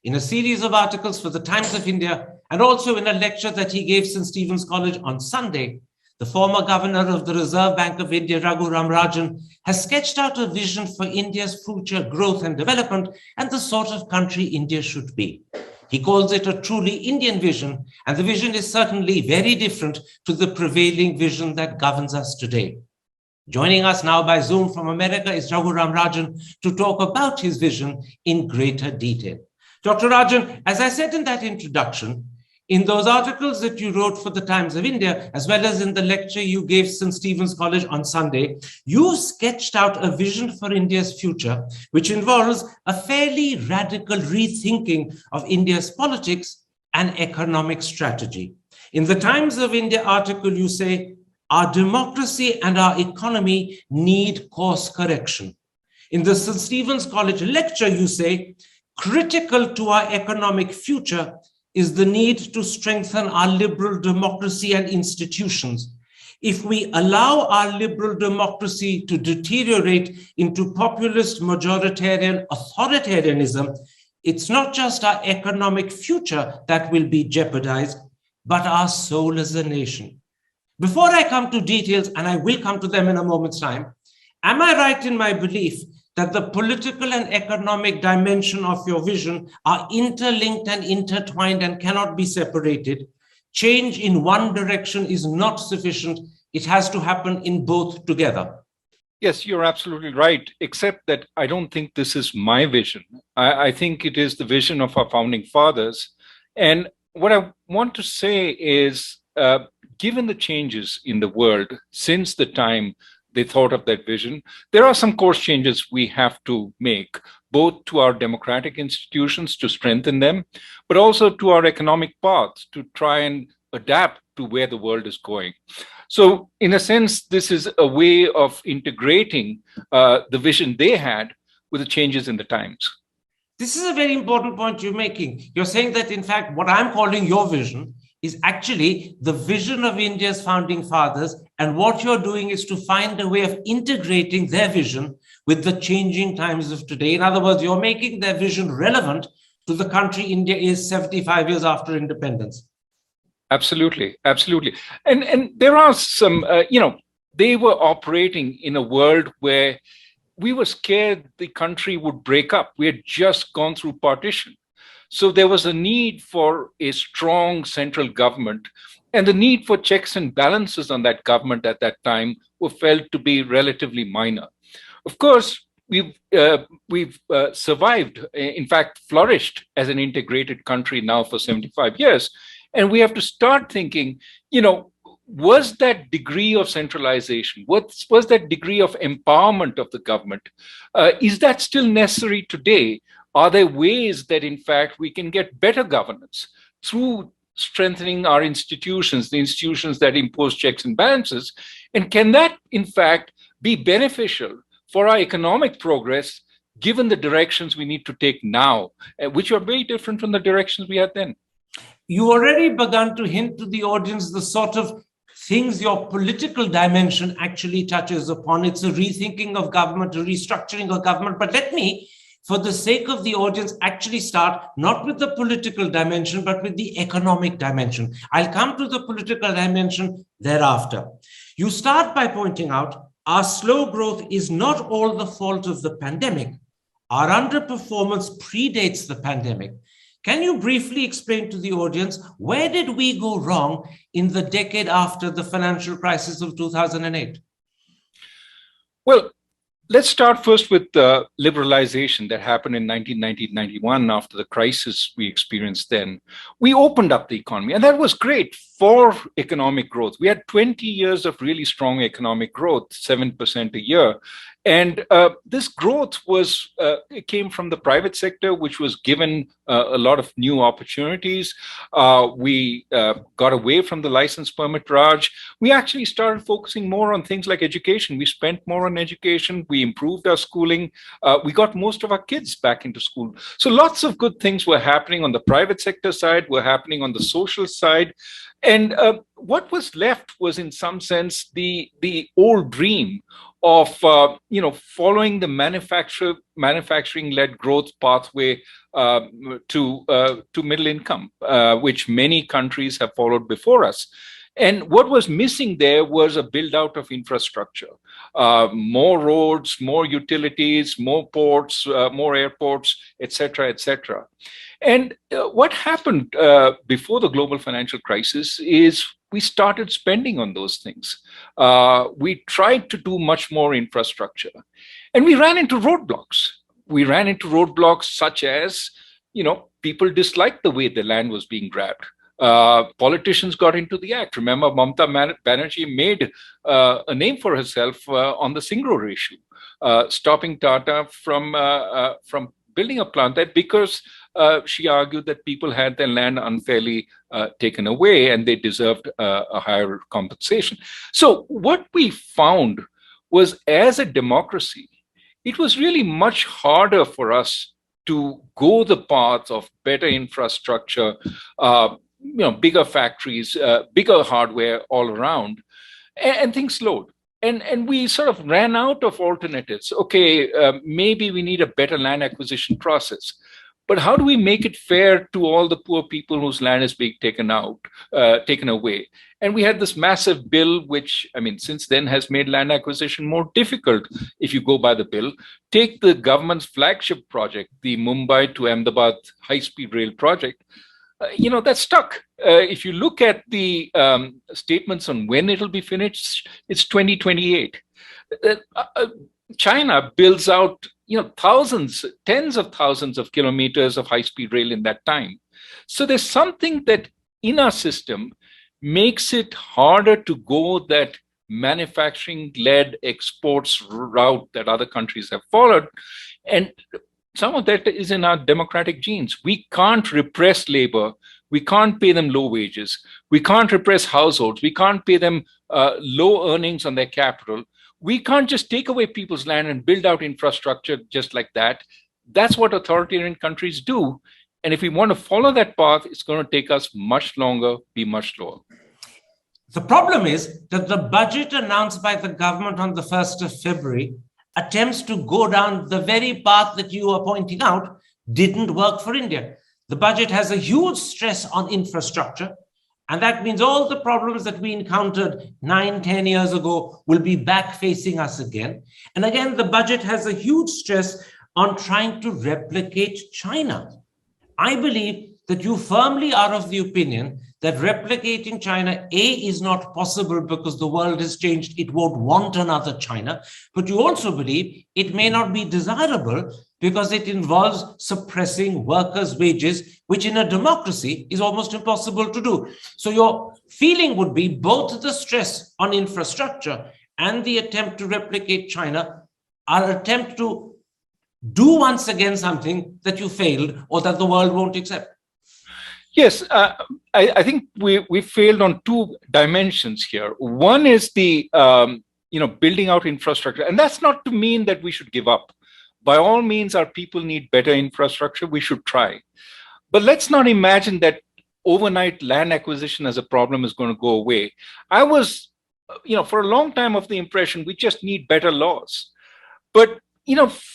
In a series of articles for the Times of India, and also in a lecture that he gave St. Stephen's College on Sunday, the former governor of the Reserve Bank of India, Raghuram Rajan, has sketched out a vision for India's future growth and development and the sort of country India should be. He calls it a truly Indian vision, and the vision is certainly very different to the prevailing vision that governs us today. Joining us now by Zoom from America is Raghuram Rajan to talk about his vision in greater detail. Dr. Rajan, as I said in that introduction, in those articles that you wrote for the Times of India, as well as in the lecture you gave St. Stephen's College on Sunday, you sketched out a vision for India's future, which involves a fairly radical rethinking of India's politics and economic strategy. In the Times of India article, you say, our democracy and our economy need course correction. In the St. Stephen's College lecture, you say, critical to our economic future is the need to strengthen our liberal democracy and institutions. If we allow our liberal democracy to deteriorate into populist majoritarian authoritarianism, it's not just our economic future that will be jeopardized, but our soul as a nation. Before I come to details, and I will come to them in a moment's time, am I right in my belief that the political and economic dimension of your vision are interlinked and intertwined and cannot be separated? Change in one direction is not sufficient. It has to happen in both together. Yes, you're absolutely right, except that I don't think this is my vision. I think it is the vision of our founding fathers. And what I want to say is, given the changes in the world since the time they thought of that vision, there are some course changes we have to make, both to our democratic institutions to strengthen them, but also to our economic paths to try and adapt to where the world is going. So in a sense, this is a way of integrating the vision they had with the changes in the times. This is a very important point you're making. You're saying that, in fact, what I'm calling your vision is actually the vision of India's founding fathers, and what you're doing is to find a way of integrating their vision with the changing times of today. In other words, you're making their vision relevant to the country India is 75 years after independence. Absolutely, absolutely. And there are some, they were operating in a world where we were scared the country would break up. We had just gone through partition. So there was a need for a strong central government, and the need for checks and balances on that government at that time were felt to be relatively minor. Of course, we've survived, in fact, flourished as an integrated country now for 75 years. And we have to start thinking, was that degree of centralization, was that degree of empowerment of the government, is that still necessary today? Are there ways that, in fact, we can get better governance through strengthening our institutions, the institutions that impose checks and balances? And can that, in fact, be beneficial for our economic progress, given the directions we need to take now, which are very different from the directions we had then? You already begun to hint to the audience the sort of things your political dimension actually touches upon. It's a rethinking of government, a restructuring of government. But let me, for the sake of the audience, actually start not with the political dimension, but with the economic dimension. I'll come to the political dimension thereafter. You start by pointing out our slow growth is not all the fault of the pandemic. Our underperformance predates the pandemic. Can you briefly explain to the audience, where did we go wrong in the decade after the financial crisis of 2008? Well, let's start first with the liberalization that happened in 1990-91 after the crisis we experienced then. We opened up the economy, and that was great for economic growth. We had 20 years of really strong economic growth, 7% a year. And this growth it came from the private sector, which was given a lot of new opportunities. We got away from the license permit Raj. We actually started focusing more on things like education. We spent more on education. We improved our schooling. We got most of our kids back into school. So lots of good things were happening on the private sector side, were happening on the social side. And what was left was, in some sense, the old dream of following the manufacturing-led growth pathway to middle income, which many countries have followed before us. And what was missing there was a build out of infrastructure, more roads, more utilities, more ports, more airports, et cetera, et cetera. And what happened before the global financial crisis is we started spending on those things. We tried to do much more infrastructure, and we ran into roadblocks. We ran into roadblocks such as, people disliked the way the land was being grabbed. Politicians got into the act. Remember, Mamata Banerjee made a name for herself on the Singro issue, stopping Tata from building a plant there because she argued that people had their land unfairly taken away and they deserved a higher compensation. So what we found was, as a democracy, it was really much harder for us to go the path of better infrastructure, bigger factories, bigger hardware all around, and things slowed. And we sort of ran out of alternatives. Okay, maybe we need a better land acquisition process. But how do we make it fair to all the poor people whose land is being taken away? And we had this massive bill, which, since then has made land acquisition more difficult if you go by the bill. Take the government's flagship project, the Mumbai to Ahmedabad high-speed rail project. That's stuck. If you look at the statements on when it'll be finished, it's 2028. China builds out, thousands, tens of thousands of kilometers of high-speed rail in that time. So there's something that in our system makes it harder to go that manufacturing-led exports route that other countries have followed. And some of that is in our democratic genes. We can't repress labor. We can't pay them low wages. We can't repress households. We can't pay them low earnings on their capital. We can't just take away people's land and build out infrastructure just like that. That's what authoritarian countries do. And if we want to follow that path, it's going to take us much longer, be much slower. The problem is that the budget announced by the government on the 1st of February attempts to go down the very path that you are pointing out didn't work for India. The budget has a huge stress on infrastructure, and that means all the problems that we encountered 9-10 years ago will be back facing us again. And again, the budget has a huge stress on trying to replicate China. I believe that you firmly are of the opinion that replicating China, A, is not possible because the world has changed. It won't want another China. But you also believe it may not be desirable because it involves suppressing workers' wages, which in a democracy is almost impossible to do. So your feeling would be both the stress on infrastructure and the attempt to replicate China are an attempt to do once again something that you failed or that the world won't accept. Yes, I think we failed on two dimensions here. One is the building out infrastructure, and that's not to mean that we should give up. By all means, our people need better infrastructure. We should try, but let's not imagine that overnight land acquisition as a problem is going to go away. I was, for a long time of the impression we just need better laws, but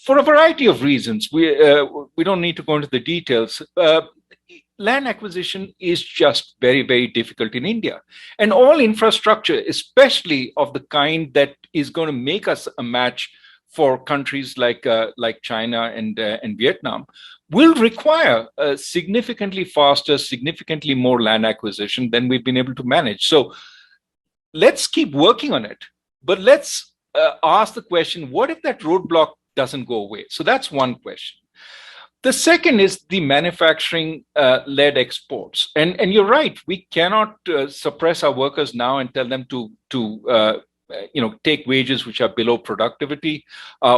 for a variety of reasons, we don't need to go into the details. Land acquisition is just very, very difficult in India. And all infrastructure, especially of the kind that is going to make us a match for countries like China and Vietnam, will require a significantly faster, significantly more land acquisition than we've been able to manage. So let's keep working on it. But let's ask the question, what if that roadblock doesn't go away? So that's one question. The second is the manufacturing-led exports. And you're right, we cannot suppress our workers now and tell them to take wages which are below productivity.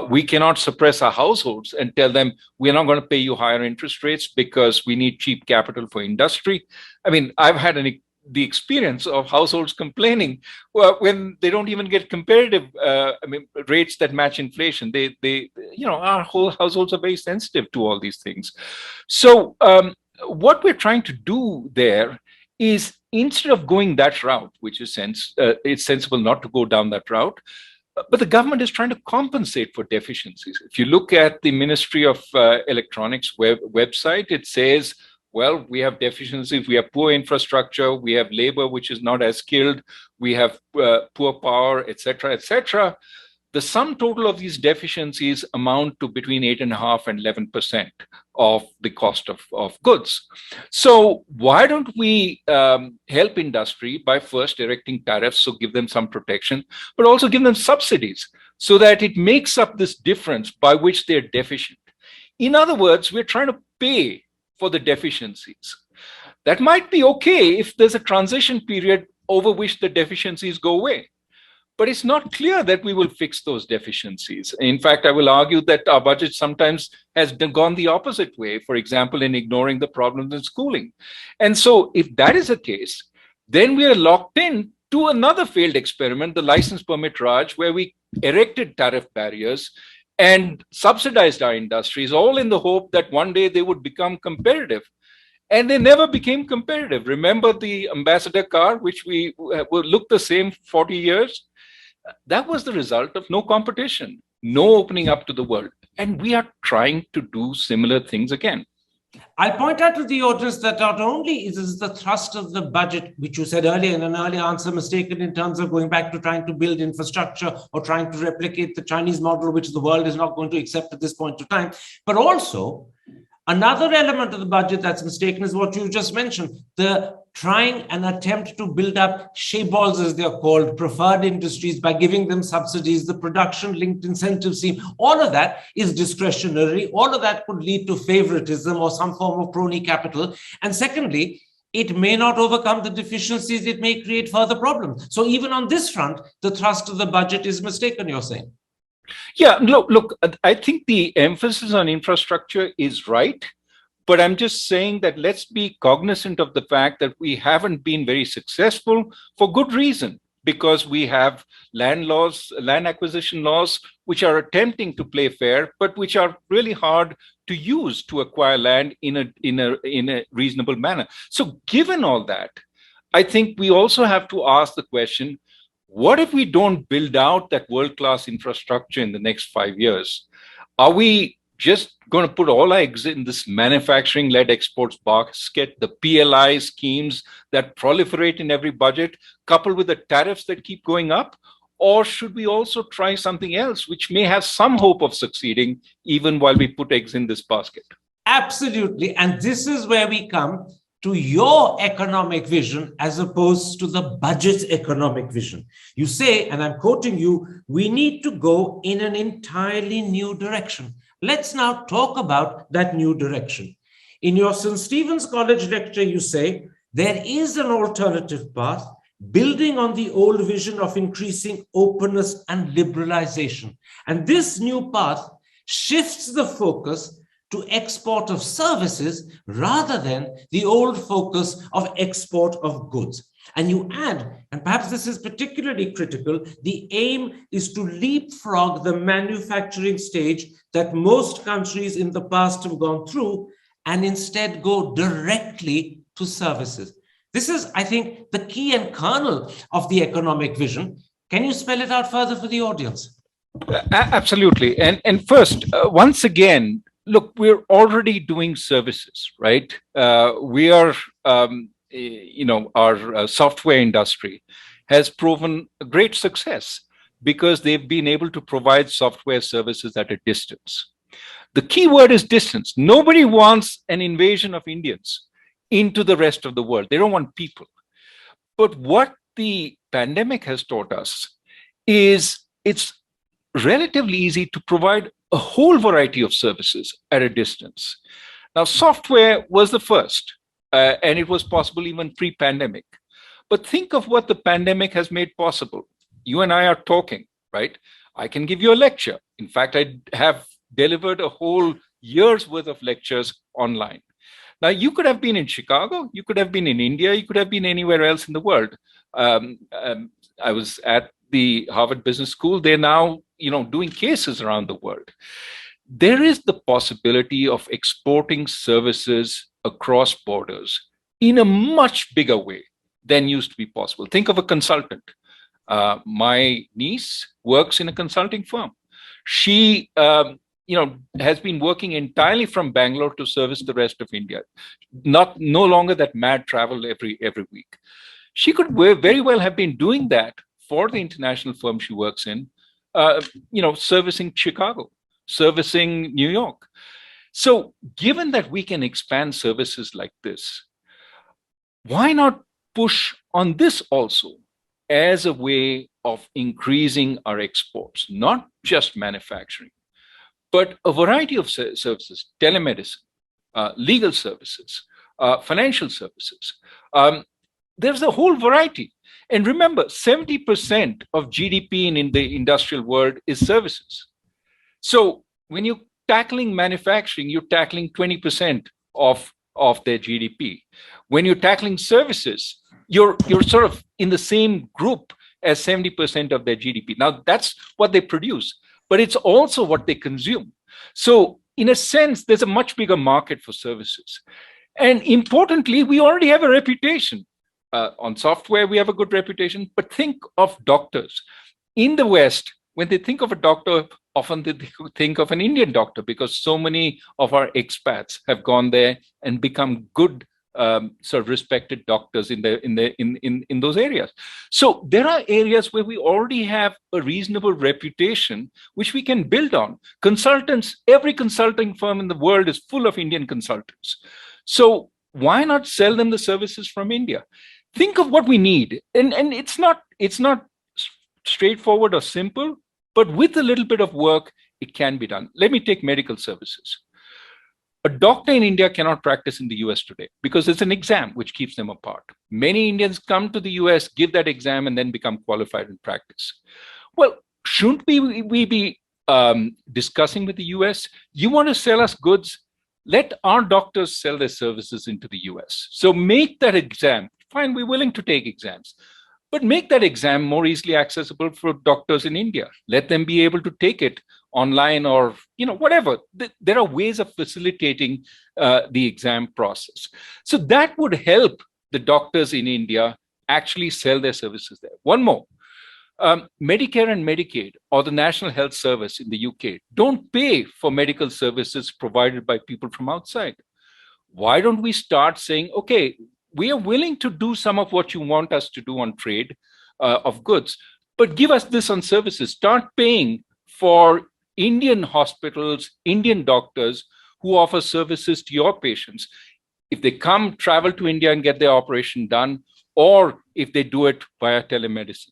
We cannot suppress our households and tell them we're not going to pay you higher interest rates because we need cheap capital for industry. I've had the experience of households complaining when they don't even get competitive rates that match inflation. Our whole households are very sensitive to all these things. So what we're trying to do there is, instead of going that route, which is it's sensible not to go down that route, But the government is trying to compensate for deficiencies. If you look at the Ministry of Electronics website, it says, well, we have deficiencies, we have poor infrastructure, we have labor which is not as skilled, we have poor power, etc., etc. The sum total of these deficiencies amount to between 8.5% and 11% of the cost of goods. So why don't we help industry by first erecting tariffs, so give them some protection, but also give them subsidies so that it makes up this difference by which they're deficient. In other words, we're trying to pay for the deficiencies. That might be okay if there's a transition period over which the deficiencies go away. But it's not clear that we will fix those deficiencies. In fact, I will argue that our budget sometimes has gone the opposite way, for example, in ignoring the problems in schooling. And so if that is the case, then we are locked in to another failed experiment, the license permit Raj, where we erected tariff barriers and subsidized our industries, all in the hope that one day they would become competitive. And they never became competitive. Remember the Ambassador car, which we looked the same 40 years? That was the result of no competition, no opening up to the world. And we are trying to do similar things again. I'll point out to the audience that not only is this the thrust of the budget, which you said earlier in an earlier answer, mistaken in terms of going back to trying to build infrastructure or trying to replicate the Chinese model, which the world is not going to accept at this point of time, but also another element of the budget that's mistaken is what you just mentioned, the trying and attempt to build up shaballs, as they're called, preferred industries by giving them subsidies, the production-linked incentive scheme. All of that is discretionary. All of that could lead to favoritism or some form of crony capital. And secondly, it may not overcome the deficiencies. It may create further problems. So even on this front, the thrust of the budget is mistaken, you're saying. Yeah, look, I think the emphasis on infrastructure is right. But I'm just saying that let's be cognizant of the fact that we haven't been very successful for good reason, because we have land laws, land acquisition laws, which are attempting to play fair, but which are really hard to use to acquire land in a reasonable manner. So given all that, I think we also have to ask the question, what if we don't build out that world-class infrastructure in the next 5 years? Are we just going to put all our eggs in this manufacturing-led exports basket, the PLI schemes that proliferate in every budget, coupled with the tariffs that keep going up? Or should we also try something else, which may have some hope of succeeding, even while we put eggs in this basket? Absolutely. And this is where we come to your economic vision as opposed to the budget's economic vision. You say, and I'm quoting you, we need to go in an entirely new direction. Let's now talk about that new direction. In your St. Stephen's College lecture, you say, there is an alternative path building on the old vision of increasing openness and liberalization. And this new path shifts the focus to export of services rather than the old focus of export of goods. And you add, and perhaps this is particularly critical, the aim is to leapfrog the manufacturing stage that most countries in the past have gone through and instead go directly to services. This is, I think, the key and kernel of the economic vision. Can you spell it out further for the audience? Absolutely. And first, once again, look, we're already doing services, right? We are, our software industry has proven a great success because they've been able to provide software services at a distance. The key word is distance. Nobody wants an invasion of Indians into the rest of the world. They don't want people. But what the pandemic has taught us is it's relatively easy to provide a whole variety of services at a distance. Now, software was the first, and it was possible even pre-pandemic. But think of what the pandemic has made possible. You and I are talking, right? I can give you a lecture. In fact, I have delivered a whole year's worth of lectures online. Now, you could have been in Chicago, you could have been in India, you could have been anywhere else in the world. I was at the Harvard Business School. They're now, doing cases around the world. There is the possibility of exporting services across borders in a much bigger way than used to be possible. Think of a consultant. My niece works in a consulting firm. She, has been working entirely from Bangalore to service the rest of India. No longer that mad travel every week. She could very well have been doing that for the international firm she works in, servicing Chicago, servicing New York. So, given that we can expand services like this, why not push on this also as a way of increasing our exports, not just manufacturing, but a variety of services, telemedicine, legal services, financial services. There's a whole variety. And remember, 70% of GDP in the industrial world is services. So when you're tackling manufacturing, you're tackling 20% of their GDP. When you're tackling services, you're sort of in the same group as 70% of their GDP. Now, that's what they produce, but it's also what they consume. So in a sense, there's a much bigger market for services. And importantly, we already have a reputation. On software, we have a good reputation, but think of doctors. In the West, when they think of a doctor, often they think of an Indian doctor because so many of our expats have gone there and become good, sort of respected doctors in those areas. So there are areas where we already have a reasonable reputation, which we can build on. Consultants, every consulting firm in the world is full of Indian consultants. So why not sell them the services from India? Think of what we need, and it's not straightforward or simple, but with a little bit of work, it can be done. Let me take medical services. A doctor in India cannot practice in the US today because it's an exam which keeps them apart. Many Indians come to the US, give that exam, and then become qualified in practice. Well, shouldn't we be discussing with the US? You want to sell us goods? Let our doctors sell their services into the US. So make that exam. Fine, we're willing to take exams, but make that exam more easily accessible for doctors in India. Let them be able to take it online or whatever. There are ways of facilitating the exam process. So that would help the doctors in India actually sell their services there. One more. Medicare and Medicaid or the National Health Service in the UK don't pay for medical services provided by people from outside. Why don't we start saying, okay, we are willing to do some of what you want us to do on trade of goods, but give us this on services. Start paying for Indian hospitals, Indian doctors who offer services to your patients. If they travel to India and get their operation done, or if they do it via telemedicine.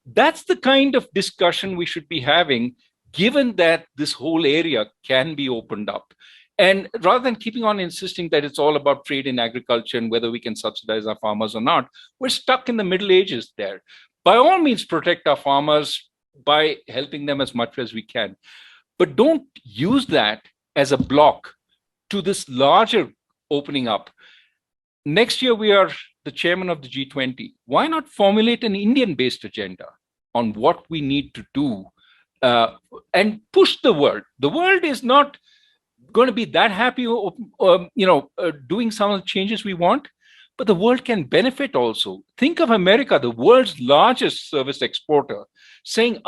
That's the kind of discussion we should be having, given that this whole area can be opened up. And rather than keeping on insisting that it's all about trade in agriculture and whether we can subsidize our farmers or not, we're stuck in the Middle Ages there. By all means, protect our farmers by helping them as much as we can. But don't use that as a block to this larger opening up. Next year, we are the chairman of the G20. Why not formulate an Indian-based agenda on what we need to do and push the world? The world is not going to be that happy, doing some of the changes we want, but the world can benefit also. Think of America, the world's largest service exporter, saying,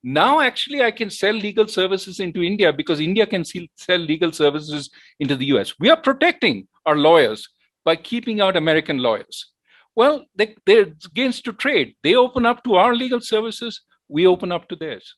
now actually I can sell legal services into India because India can sell legal services into the US. We are protecting our lawyers by keeping out American lawyers. Well, they're against to trade. They open up to our legal services, we open up to theirs.